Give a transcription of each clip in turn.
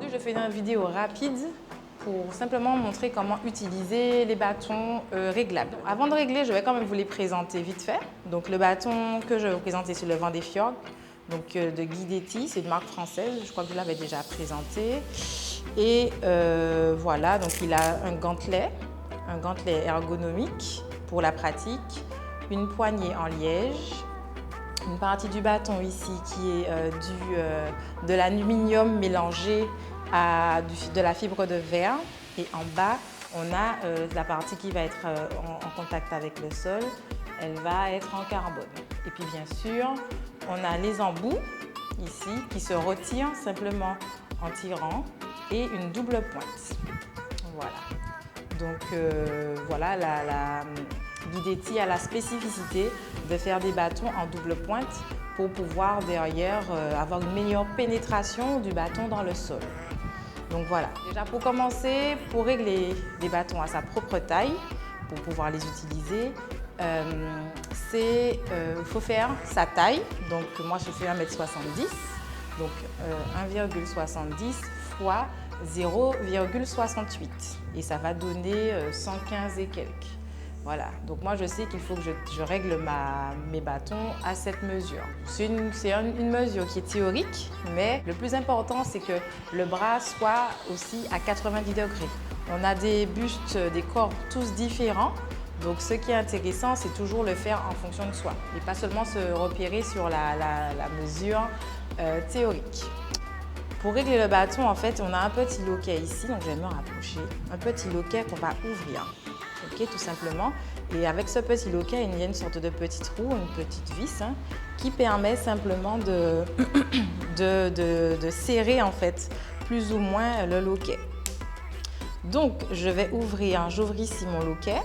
Aujourd'hui, je fais une vidéo rapide pour simplement montrer comment utiliser les bâtons réglables. Avant de régler, je vais quand même vous les présenter vite fait. Donc le bâton que je vais vous présenter, c'est le Vent des Fjords, donc de Guidetti, c'est une marque française, je crois que je l'avais déjà présenté. Et voilà, donc il a un gantelet ergonomique pour la pratique, une poignée en liège, une partie du bâton ici qui est de l'aluminium mélangé à de la fibre de verre. Et en bas, on a la partie qui va être en contact avec le sol. Elle va être en carbone. Et puis bien sûr, on a les embouts ici qui se retirent simplement en tirant et une double pointe. Voilà. Donc voilà, la Guidetti a la spécificité de faire des bâtons en double pointe pour pouvoir derrière avoir une meilleure pénétration du bâton dans le sol. Donc voilà, déjà pour commencer, pour régler des bâtons à sa propre taille, pour pouvoir les utiliser, il faut faire sa taille. Donc moi je fais 1,70 m, donc 1,70 fois 0,68 et ça va donner 115 et quelques. Voilà, donc moi je sais qu'il faut que je règle mes bâtons à cette mesure. C'est une mesure qui est théorique, mais le plus important c'est que le bras soit aussi à 90 degrés. On a des bustes, des corps tous différents, donc ce qui est intéressant c'est toujours le faire en fonction de soi et pas seulement se repérer sur la mesure théorique. Pour régler le bâton, en fait, on a un petit loquet ici, donc je vais me rapprocher. Un petit loquet qu'on va ouvrir, ok, tout simplement. Et avec ce petit loquet, il y a une sorte de petite roue, une petite vis, hein, qui permet simplement de serrer, en fait, plus ou moins le loquet. Donc, je vais j'ouvre ici mon loquet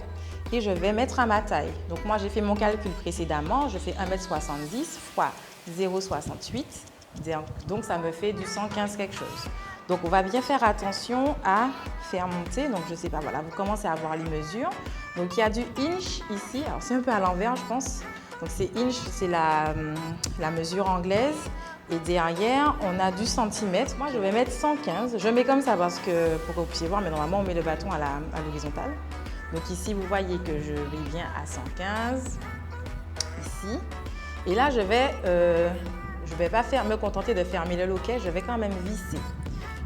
et je vais mettre à ma taille. Donc, moi, j'ai fait mon calcul précédemment. Je fais 1,70 m fois 0,68 m. Donc ça me fait du 115 quelque chose. Donc on va bien faire attention à faire monter. Donc je sais pas, voilà, vous commencez à voir les mesures. Donc il y a du inch ici, alors c'est un peu à l'envers je pense. Donc c'est inch, c'est la mesure anglaise. Et derrière, on a du centimètre. Moi je vais mettre 115. Je mets comme ça parce que, pour que vous puissiez voir, mais normalement on met le bâton à l'horizontale. Donc ici vous voyez que je vais bien à 115, ici. Et là je ne vais pas me contenter de fermer le loquet, je vais quand même visser.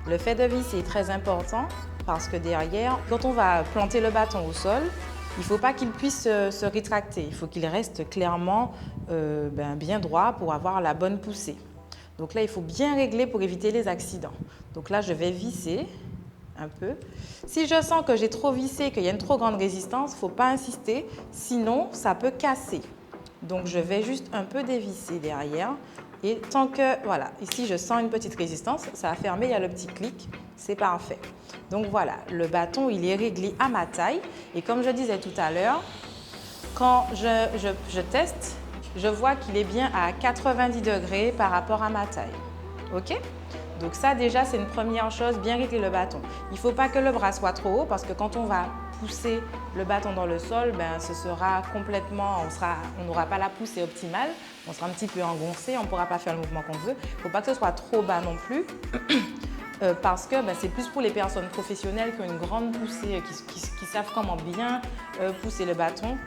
Le fait de visser est très important parce que derrière, quand on va planter le bâton au sol, il ne faut pas qu'il puisse se rétracter. Il faut qu'il reste clairement bien droit pour avoir la bonne poussée. Donc là, il faut bien régler pour éviter les accidents. Donc là, je vais visser un peu. Si je sens que j'ai trop vissé, qu'il y a une trop grande résistance, il ne faut pas insister, sinon ça peut casser. Donc je vais juste un peu dévisser derrière. Et tant que, voilà, ici je sens une petite résistance, ça a fermé, il y a le petit clic, c'est parfait. Donc voilà, le bâton il est réglé à ma taille. Et comme je disais tout à l'heure, quand je teste, je vois qu'il est bien à 90 degrés par rapport à ma taille. Ok? Donc ça déjà c'est une première chose, bien régler le bâton. Il ne faut pas que le bras soit trop haut parce que quand on va pousser le bâton dans le sol, ce sera complètement, on n'aura pas la poussée optimale, on sera un petit peu engoncé, on ne pourra pas faire le mouvement qu'on veut. Il ne faut pas que ce soit trop bas non plus parce que c'est plus pour les personnes professionnelles qui ont une grande poussée, qui savent comment bien pousser le bâton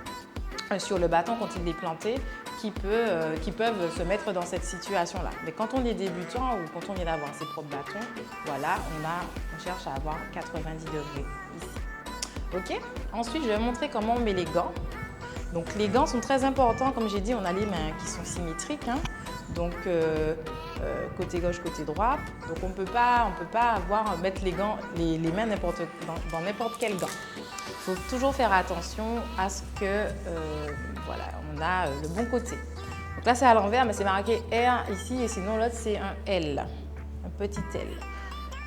sur le bâton quand il est planté, qui peuvent se mettre dans cette situation-là. Mais quand on est débutant ou quand on vient d'avoir ses propres bâtons, voilà, on cherche à avoir 90 degrés ici. Ok. Ensuite, je vais montrer comment on met les gants. Donc les gants sont très importants, comme j'ai dit, on a les mains qui sont symétriques, hein. Donc côté gauche, côté droit. Donc on ne peut pas mettre les mains dans n'importe quel gant. Il faut toujours faire attention à ce que voilà, on a le bon côté. Donc là c'est à l'envers, mais c'est marqué R ici et sinon l'autre c'est un L, un petit L.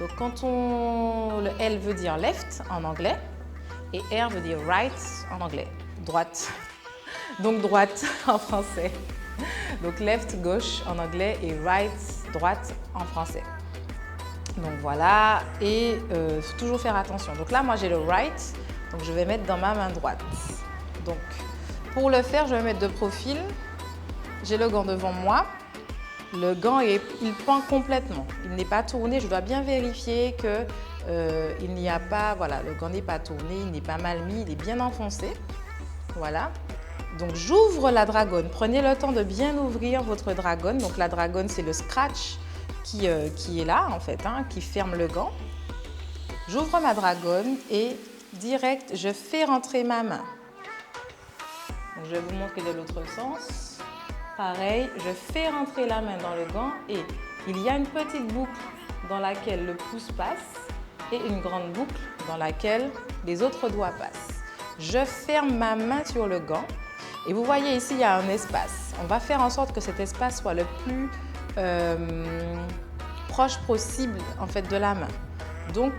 Donc le L veut dire left en anglais et R veut dire right en anglais, droite. Donc droite en français. Donc left, gauche en anglais et right, droite en français. Donc voilà, et faut toujours faire attention. Donc là, moi j'ai le right, donc je vais mettre dans ma main droite. Donc pour le faire, je vais mettre de profil. J'ai le gant devant moi le gant, il pend complètement. Il n'est pas tourné. Je dois bien vérifier que il n'y a pas, voilà, le gant n'est pas tourné, il n'est pas mal mis, il est bien enfoncé. Voilà. Donc j'ouvre la dragonne. Prenez le temps de bien ouvrir votre dragonne. Donc la dragonne, c'est le scratch qui est là en fait, hein, qui ferme le gant. J'ouvre ma dragonne et direct, je fais rentrer ma main. Donc, je vais vous montrer de l'autre sens. Pareil, je fais rentrer la main dans le gant et il y a une petite boucle dans laquelle le pouce passe et une grande boucle dans laquelle les autres doigts passent. Je ferme ma main sur le gant et vous voyez ici, il y a un espace. On va faire en sorte que cet espace soit le plus proche possible en fait de la main. Donc,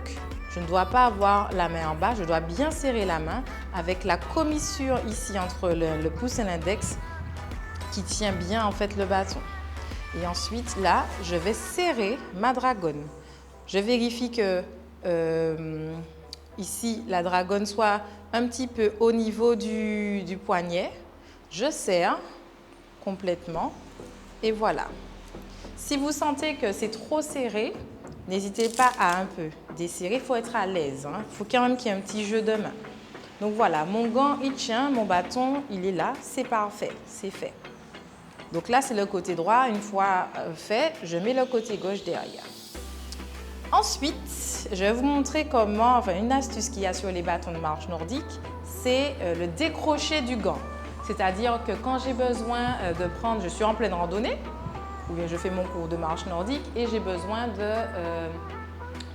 je ne dois pas avoir la main en bas, je dois bien serrer la main avec la commissure ici entre le pouce et l'index qui tient bien en fait le bâton. Et ensuite, là, je vais serrer ma dragonne. Je vérifie que ici, la dragonne soit un petit peu au niveau du poignet. Je serre complètement et voilà. Si vous sentez que c'est trop serré, n'hésitez pas à un peu desserrer, il faut être à l'aise. Hein. Il faut quand même qu'il y ait un petit jeu de main. Donc voilà, mon gant, il tient, mon bâton, il est là, c'est parfait, c'est fait. Donc là, c'est le côté droit. Une fois fait, je mets le côté gauche derrière. Ensuite, je vais vous montrer comment, enfin une astuce qu'il y a sur les bâtons de marche nordique, c'est le décroché du gant. C'est-à-dire que quand j'ai besoin de prendre, je suis en pleine randonnée, ou bien je fais mon cours de marche nordique et j'ai besoin de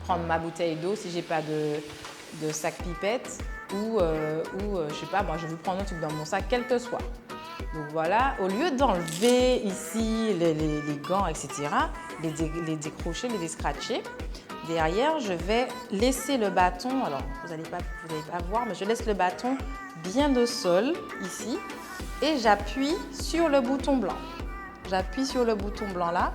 prendre ma bouteille d'eau si je n'ai pas de sac pipette ou je sais pas, moi je veux prendre un truc dans mon sac, quel que soit. Donc voilà, au lieu d'enlever ici les gants, etc., les décrocher, les scratcher, derrière, je vais laisser le bâton, alors vous n'allez pas voir, mais je laisse le bâton bien au sol, ici, et j'appuie sur le bouton blanc. J'appuie sur le bouton blanc là,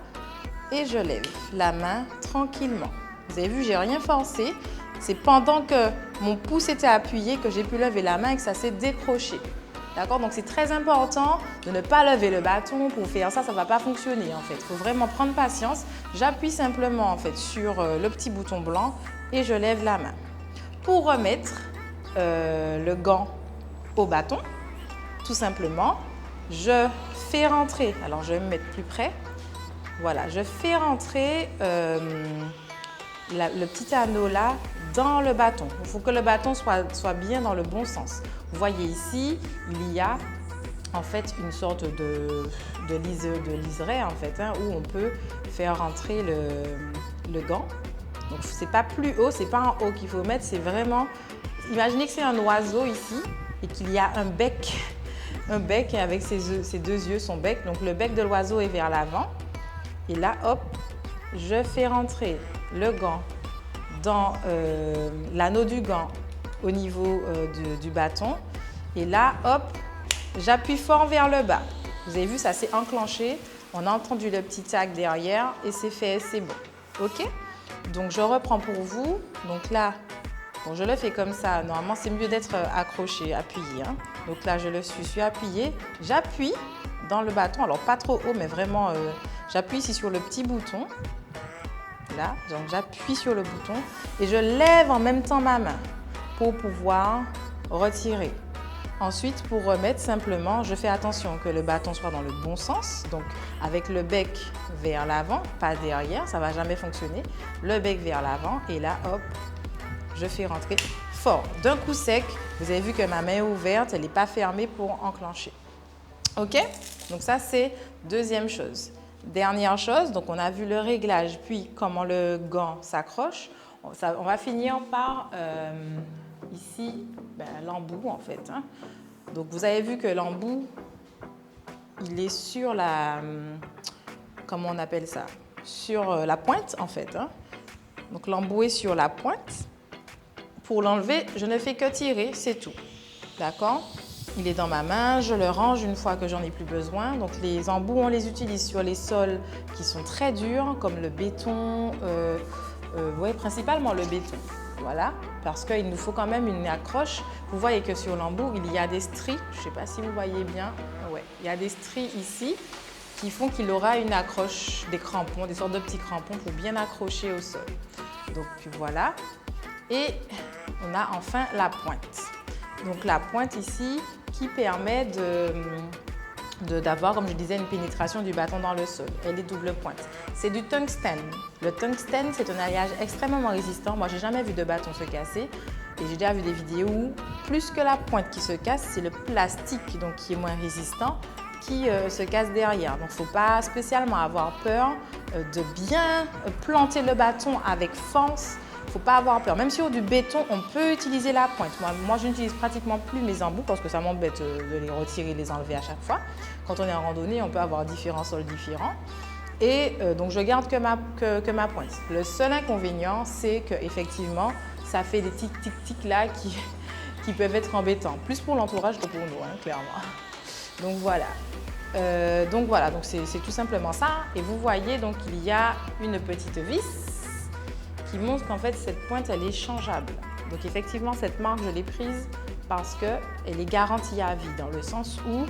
et je lève la main tranquillement. Vous avez vu, j'ai rien forcé. C'est pendant que mon pouce était appuyé que j'ai pu lever la main et que ça s'est décroché. D'accord? Donc c'est très important de ne pas lever le bâton. Pour faire ça, ça ne va pas fonctionner en fait. Il faut vraiment prendre patience. J'appuie simplement en fait sur le petit bouton blanc et je lève la main. Pour remettre le gant au bâton, tout simplement, je fais rentrer. Alors je vais me mettre plus près. Voilà, je fais rentrer le petit anneau là dans le bâton. Il faut que le bâton soit bien dans le bon sens. Vous voyez ici, il y a en fait une sorte de liseré en fait, hein, où on peut faire rentrer le gant. Donc c'est pas plus haut, c'est pas en haut qu'il faut mettre, c'est vraiment. Imaginez que c'est un oiseau ici et qu'il y a un bec avec ses deux yeux, son bec. Donc le bec de l'oiseau est vers l'avant. Et là, hop, je fais rentrer le gant dans l'anneau du gant au niveau du bâton. Et là, hop, j'appuie fort vers le bas. Vous avez vu, ça s'est enclenché. On a entendu le petit tac derrière et c'est fait, c'est bon. OK? Donc, je reprends pour vous. Donc là, bon, je le fais comme ça. Normalement, c'est mieux d'être accroché, appuyé. Hein. Donc là, je suis appuyé. J'appuie dans le bâton. Alors, pas trop haut, mais vraiment, j'appuie ici sur le petit bouton. Là, donc j'appuie sur le bouton et je lève en même temps ma main pour pouvoir retirer. Ensuite, pour remettre simplement, je fais attention que le bâton soit dans le bon sens, donc avec le bec vers l'avant, pas derrière, ça ne va jamais fonctionner. Le bec vers l'avant et là, hop, je fais rentrer fort. D'un coup sec, vous avez vu que ma main est ouverte, elle n'est pas fermée pour enclencher. OK? Donc ça, c'est deuxième chose. Dernière chose, donc on a vu le réglage, puis comment le gant s'accroche. On va finir par ici l'embout en fait. Hein. Donc vous avez vu que l'embout, il est sur la, comment on appelle ça? Sur la pointe en fait. Hein. Donc l'embout est sur la pointe. Pour l'enlever, je ne fais que tirer, c'est tout. D'accord? Il est dans ma main, je le range une fois que j'en ai plus besoin. Donc les embouts, on les utilise sur les sols qui sont très durs, comme le béton, ouais, principalement le béton. Voilà, parce qu'il nous faut quand même une accroche. Vous voyez que sur l'embout, il y a des stries. Je ne sais pas si vous voyez bien. Ouais, il y a des stries ici qui font qu'il aura une accroche, des crampons, des sortes de petits crampons pour bien accrocher au sol. Donc voilà. Et on a enfin la pointe. Donc la pointe ici qui permet d'avoir, comme je disais, une pénétration du bâton dans le sol. Elle est double pointe. C'est du tungstène. Le tungstène, c'est un alliage extrêmement résistant. Moi, j'ai jamais vu de bâton se casser. Et j'ai déjà vu des vidéos où, plus que la pointe qui se casse, c'est le plastique donc, qui est moins résistant qui se casse derrière. Donc, il ne faut pas spécialement avoir peur de bien planter le bâton avec force. Il ne faut pas avoir peur. Même sur du béton, on peut utiliser la pointe. Moi je n'utilise pratiquement plus mes embouts parce que ça m'embête de les retirer et les enlever à chaque fois. Quand on est en randonnée, on peut avoir différents sols différents. Et donc, je garde que ma pointe. Le seul inconvénient, c'est qu'effectivement, ça fait des tic-tic-tic là qui peuvent être embêtants. Plus pour l'entourage que pour nous, hein, clairement. Donc voilà, donc c'est tout simplement ça. Et vous voyez, donc il y a une petite vis qui montre qu'en fait cette pointe elle est changeable. Donc effectivement cette marque je l'ai prise parce qu'elle est garantie à vie dans le sens où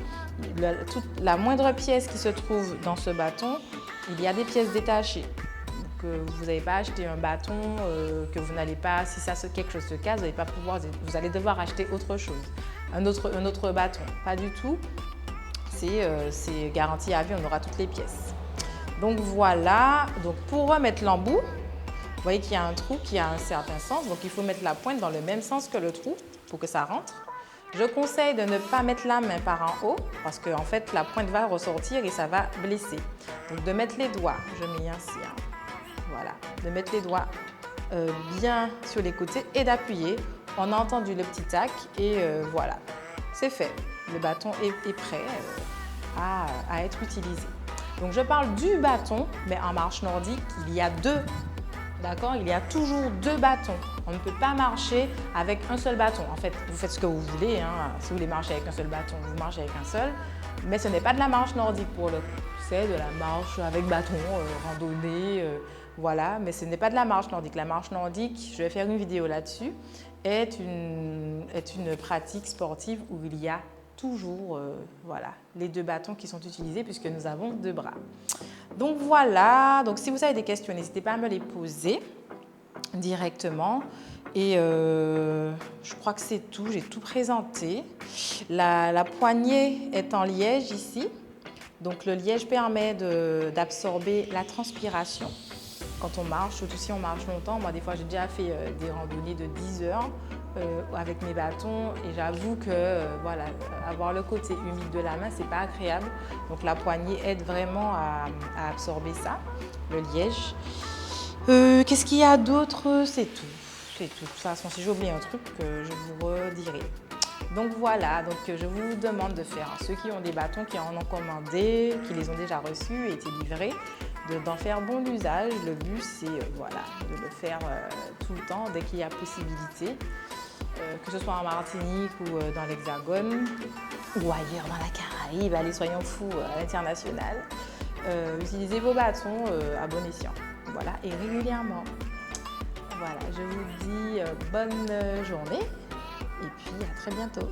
la moindre pièce qui se trouve dans ce bâton, il y a des pièces détachées. Donc vous n'avez pas acheté un bâton que vous n'allez pas, si quelque chose se casse, vous allez devoir acheter autre chose, un autre bâton. Pas du tout, c'est garanti à vie, on aura toutes les pièces. Donc voilà, donc pour remettre l'embout, vous voyez qu'il y a un trou qui a un certain sens, donc il faut mettre la pointe dans le même sens que le trou pour que ça rentre. Je conseille de ne pas mettre la main par en haut parce qu'en fait la pointe va ressortir et ça va blesser. Donc de mettre les doigts, je mets ainsi, hein. Voilà, de mettre les doigts bien sur les côtés et d'appuyer. On a entendu le petit tac et voilà, c'est fait. Le bâton est prêt à être utilisé. Donc je parle du bâton, mais en marche nordique, il y a deux. D'accord? Il y a toujours deux bâtons. On ne peut pas marcher avec un seul bâton. En fait, vous faites ce que vous voulez, hein. Si vous voulez marcher avec un seul bâton, vous marchez avec un seul. Mais ce n'est pas de la marche nordique pour le coup. C'est de la marche avec bâton, randonnée, voilà. Mais ce n'est pas de la marche nordique. La marche nordique, je vais faire une vidéo là-dessus, est une pratique sportive où il y a toujours voilà, les deux bâtons qui sont utilisés puisque nous avons deux bras. Donc voilà, donc si vous avez des questions, n'hésitez pas à me les poser directement. Et je crois que c'est tout, j'ai tout présenté. La poignée est en liège ici. Donc le liège permet d'absorber la transpiration quand on marche, surtout si on marche longtemps. Moi des fois j'ai déjà fait des randonnées de 10 heures avec mes bâtons et j'avoue que voilà, avoir le côté humide de la main, c'est pas agréable. Donc la poignée aide vraiment à absorber ça, le liège. Qu'est-ce qu'il y a d'autre? C'est tout. C'est tout. De toute façon, si j'ai oublié un truc, je vous redirai. Donc voilà, donc je vous demande de faire, ceux qui ont des bâtons, qui en ont commandé, qui les ont déjà reçus et été livrés, d'en faire bon usage. Le but, c'est voilà, de le faire tout le temps, dès qu'il y a possibilité, que ce soit en Martinique ou dans l'Hexagone, ou ailleurs dans la Caraïbe, allez, soyons fous, à l'international. Utilisez vos bâtons à bon escient, voilà, et régulièrement. Voilà, je vous dis bonne journée et puis à très bientôt.